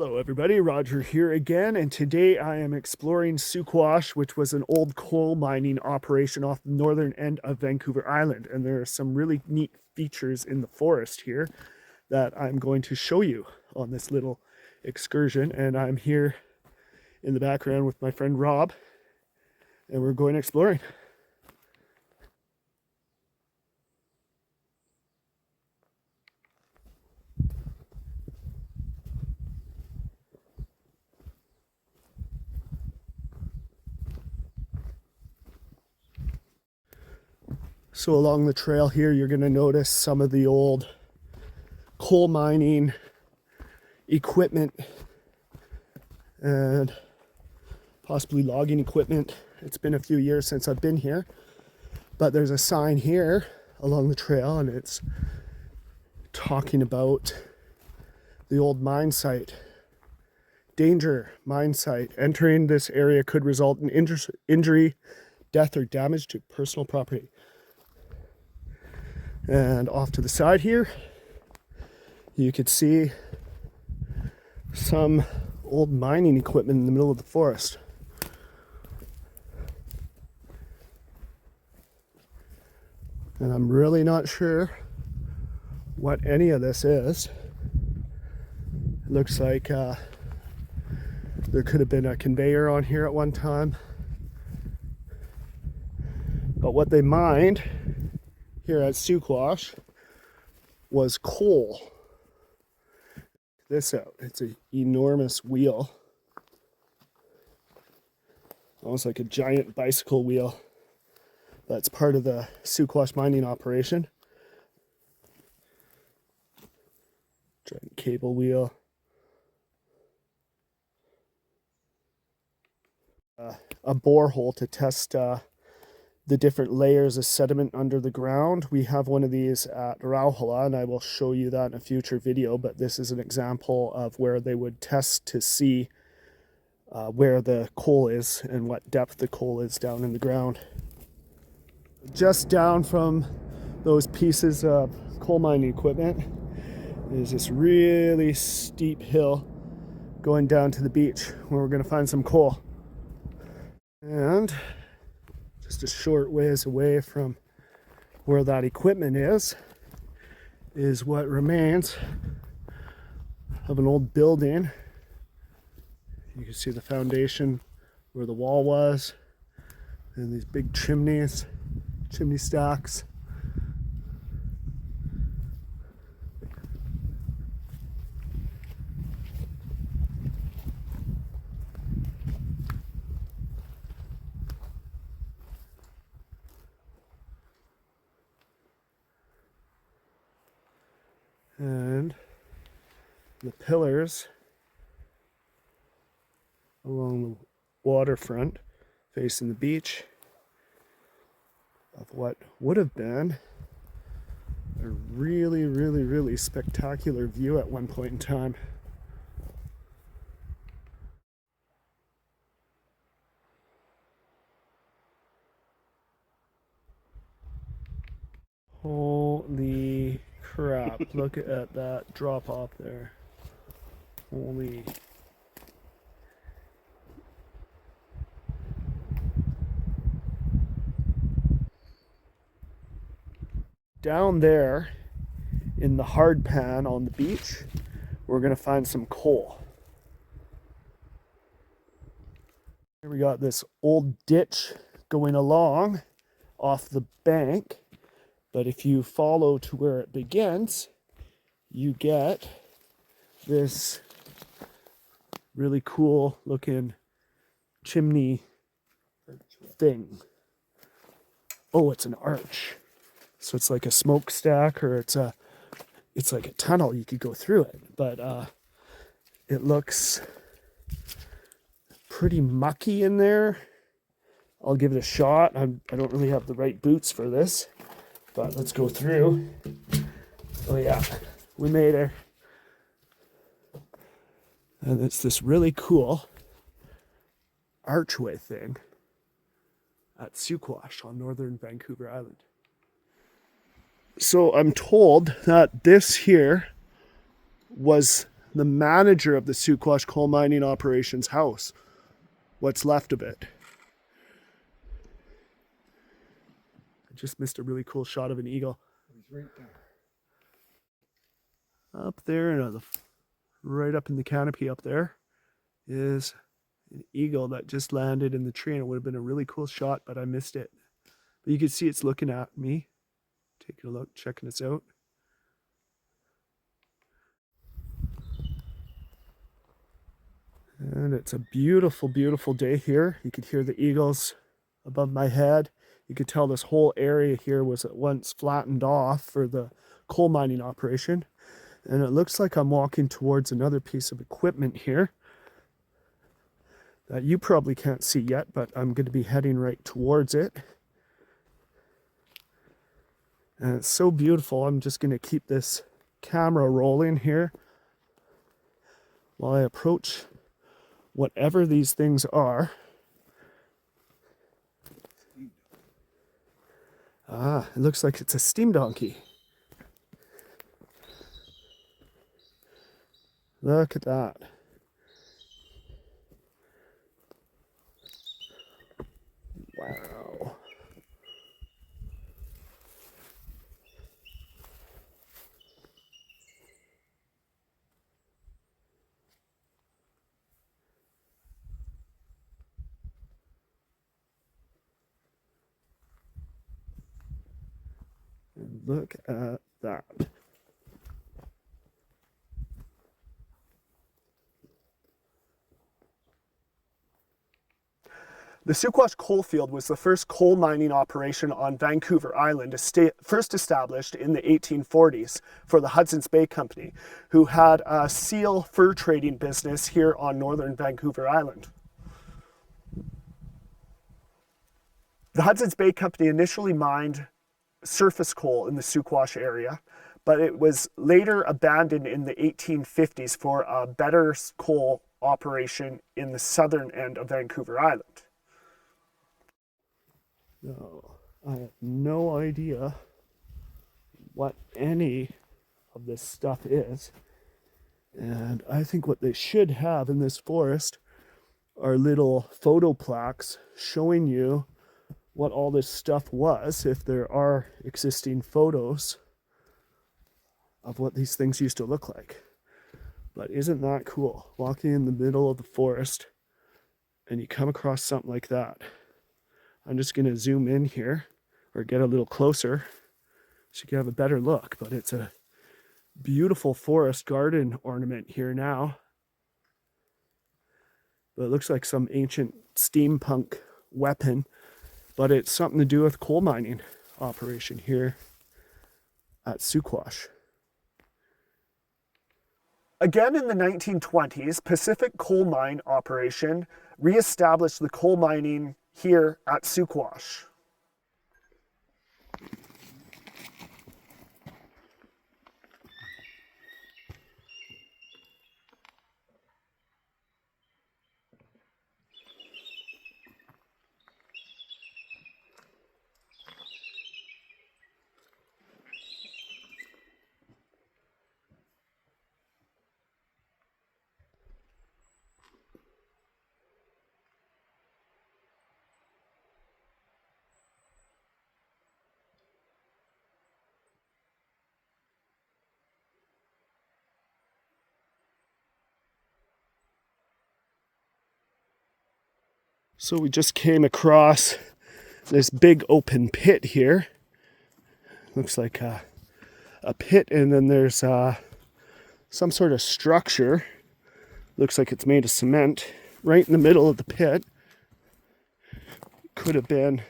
Hello everybody, Roger here again, and today I am exploring Suquash, which was an old coal mining operation off the northern end of Vancouver Island. And there are some really neat features in the forest here that I'm going to show you on this little excursion. And I'm here in the background with my friend Rob, and we're going exploring. So along the trail here, you're going to notice some of the old coal mining equipment and possibly logging equipment. It's been a few years since I've been here, but there's a sign here along the trail and it's talking about the old mine site. Danger, mine site. Entering this area could result in injury, death, or damage to personal property. And off to the side here, you could see some old mining equipment in the middle of the forest. And I'm really not sure what any of this is. It looks like there could have been a conveyor on here at one time. But what they mined here at Suquash was coal. This out, it's an enormous wheel, almost like a giant bicycle wheel. That's part of the Suquash mining operation. Giant cable wheel. A borehole to test the different layers of sediment under the ground. We have one of these at Rauhala, and I will show you that in a future video, but this is an example of where they would test to see where the coal is and what depth the coal is down in the ground. Just down from those pieces of coal mining equipment is this really steep hill going down to the beach where we're going to find some coal. And just a short ways away from where that equipment is what remains of an old building. You can see the foundation where the wall was, and these big chimney stacks. And the pillars along the waterfront facing the beach of what would have been a really spectacular view at one point in time. Holy crap, look at that drop off there. Holy. Down there in the hard pan on the beach, we're going to find some coal. Here we got this old ditch going along off the bank. But if you follow to where it begins, you get this really cool looking chimney thing. Oh, it's an arch. So it's like a smokestack, or it's like a tunnel. You could go through it, but it looks pretty mucky in there. I'll give it a shot. I don't really have the right boots for this. But let's go through. Oh yeah, we made it. And it's this really cool archway thing at Suquash on northern Vancouver Island. So I'm told that this here was the manager of the Suquash coal mining operations house, what's left of it. I just missed a really cool shot of an eagle. He's right there. Up there, right up in the canopy up there, is an eagle that just landed in the tree, and it would have been a really cool shot, but I missed it. But you can see it's looking at me. Taking a look, checking us out. And it's a beautiful, beautiful day here. You could hear the eagles above my head. You could tell this whole area here was at once flattened off for the coal mining operation. And it looks like I'm walking towards another piece of equipment here that you probably can't see yet, but I'm going to be heading right towards it. And it's so beautiful. I'm just going to keep this camera rolling here while I approach whatever these things are. Ah, it looks like it's a steam donkey. Look at that. Wow. And look at that. The Suquash coalfield was the first coal mining operation on Vancouver Island, first established in the 1840s for the Hudson's Bay Company, who had a seal fur trading business here on northern Vancouver Island. The Hudson's Bay Company initially mined surface coal in the Suquash area, but it was later abandoned in the 1850s for a better coal operation in the southern end of Vancouver Island. No, I have no idea what any of this stuff is. And I think what they should have in this forest are little photo plaques showing you what all this stuff was, if there are existing photos of what these things used to look like. But isn't that cool? Walking in the middle of the forest and you come across something like that. I'm just going to zoom in here or get a little closer so you can have a better look. But it's a beautiful forest garden ornament here now. But it looks like some ancient steampunk weapon. But it's something to do with coal mining operation here at Suquash. Again in the 1920s, Pacific Coal Mine Operation reestablished the coal mining here at Suquash. So we just came across this big open pit here. Looks like a pit, and then there's some sort of structure. Looks like it's made of cement right in the middle of the pit. Could have been...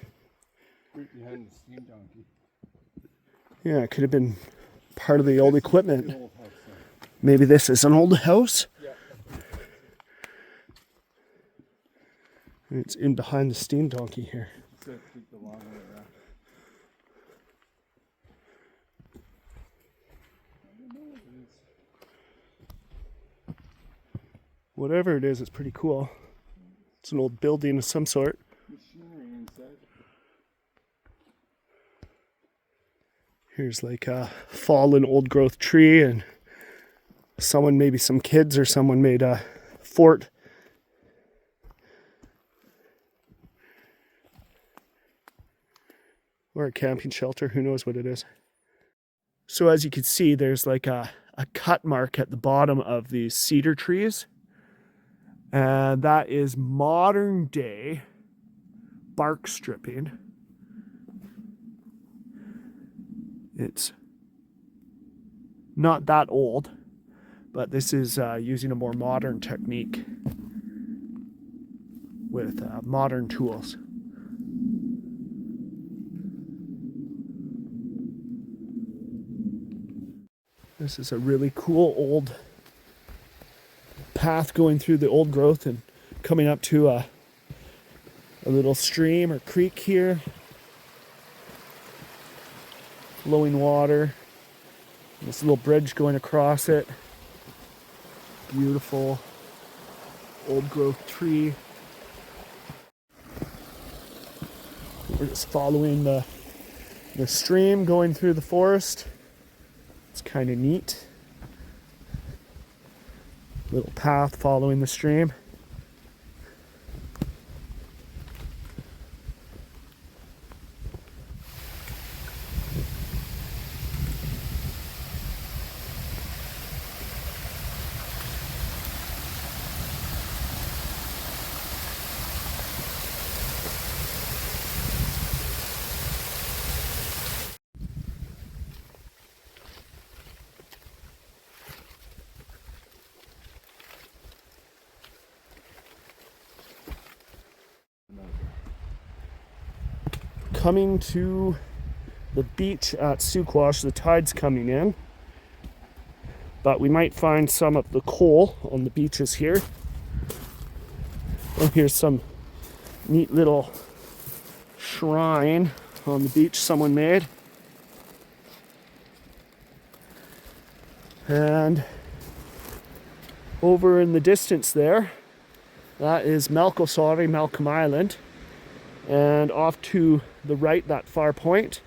Right behind the steam donkey. Yeah, it could have been part of the old equipment. Maybe this is an old house? Yeah. It's in behind the steam donkey here. So keep the long way around. Whatever it is, it's pretty cool. It's an old building of some sort. Machinery inside. Here's like a fallen old growth tree and someone, maybe some kids or someone, made a fort. Or a camping shelter, who knows what it is. So as you can see, there's like a cut mark at the bottom of these cedar trees. And that is modern day bark stripping. It's not that old, but this is using a more modern technique with modern tools. This is a really cool old path going through the old growth and coming up to a little stream or creek here. Flowing water. This little bridge going across it. Beautiful old growth tree. We're just following the stream going through the forest. It's kind of neat. Little path following the stream. Coming to the beach at Suquash, the tide's coming in, but we might find some of the coal on the beaches here. And here's some neat little shrine on the beach someone made. And over in the distance there, that is Malcolm Island. And off to the right, that far point,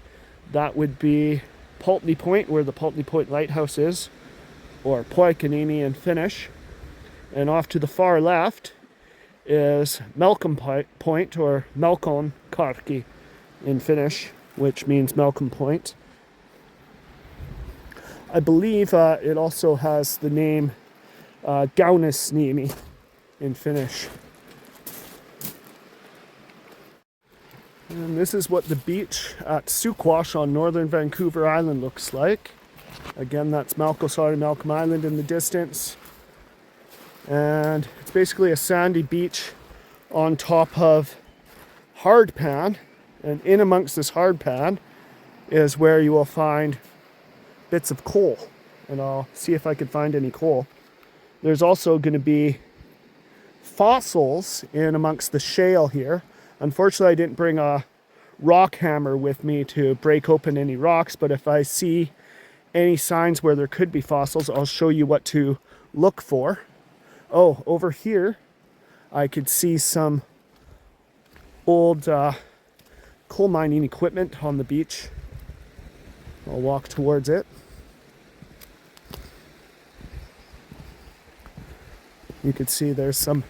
that would be Pulteney Point, where the Pulteney Point Lighthouse is, or Poikanini in Finnish. And off to the far left is Malcolm Point, or Malkonkarki in Finnish, which means Malcolm Point. I believe it also has the name Kaunisniemi in Finnish. And this is what the beach at Suquash on northern Vancouver Island looks like. Again, that's Malcolm Island in the distance. And it's basically a sandy beach on top of hardpan. And in amongst this hardpan is where you will find bits of coal. And I'll see if I can find any coal. There's also going to be fossils in amongst the shale here. Unfortunately, I didn't bring a rock hammer with me to break open any rocks, but if I see any signs where there could be fossils, I'll show you what to look for. Oh, over here, I could see some old coal mining equipment on the beach. I'll walk towards it. You can see there's some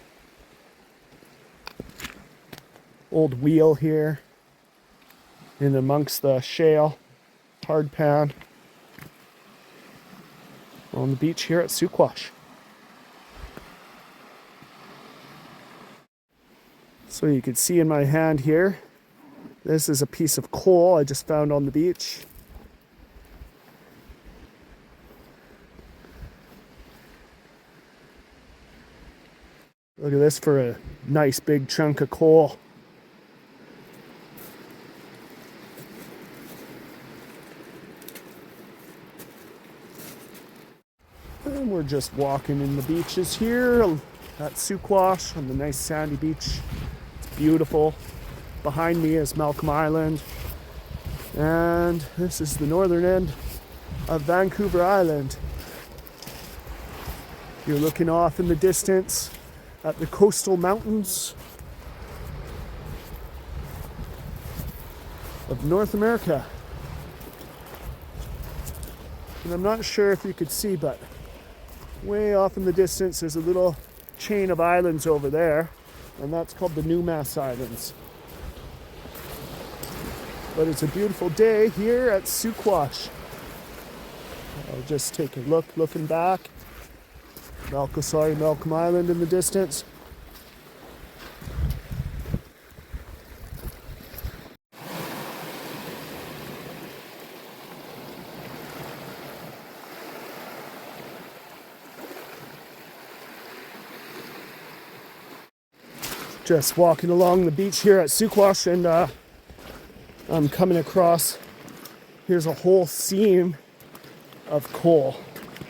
old wheel here in amongst the shale, hardpan on the beach here at Suquash. So you can see in my hand here, this is a piece of coal I just found on the beach. Look at this for a nice big chunk of coal. And we're just walking in the beaches here at Suquash on the nice sandy beach. It's beautiful. Behind me is Malcolm Island. And this is the northern end of Vancouver Island. You're looking off in the distance at the coastal mountains of North America. And I'm not sure if you could see, but Way off in the distance, there's a little chain of islands over there, and that's called the Newmass Islands. But it's a beautiful day here at Suquash. I'll just take a look, looking back. Malcolm Island in the distance. Just walking along the beach here at Suquash, and I'm coming across, here's a whole seam of coal.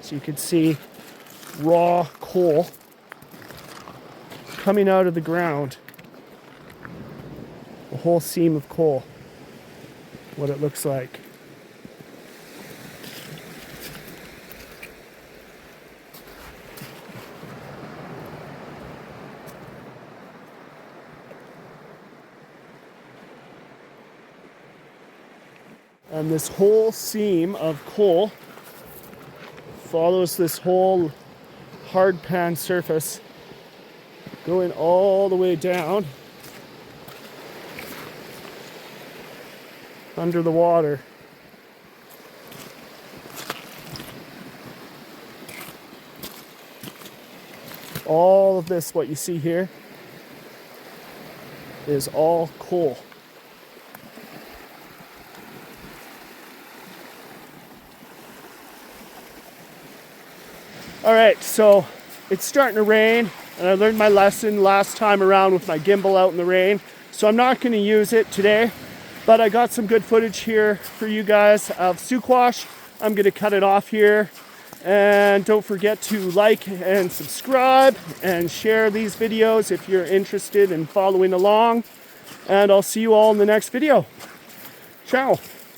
So you can see raw coal coming out of the ground. A whole seam of coal. What it looks like. And this whole seam of coal follows this whole hard pan surface going all the way down under the water. All of this, what you see here, is all coal. All right, so it's starting to rain, and I learned my lesson last time around with my gimbal out in the rain, so I'm not going to use it today, but I got some good footage here for you guys of Suquash. I'm going to cut it off here, and don't forget to like and subscribe and share these videos if you're interested in following along, and I'll see you all in the next video. Ciao.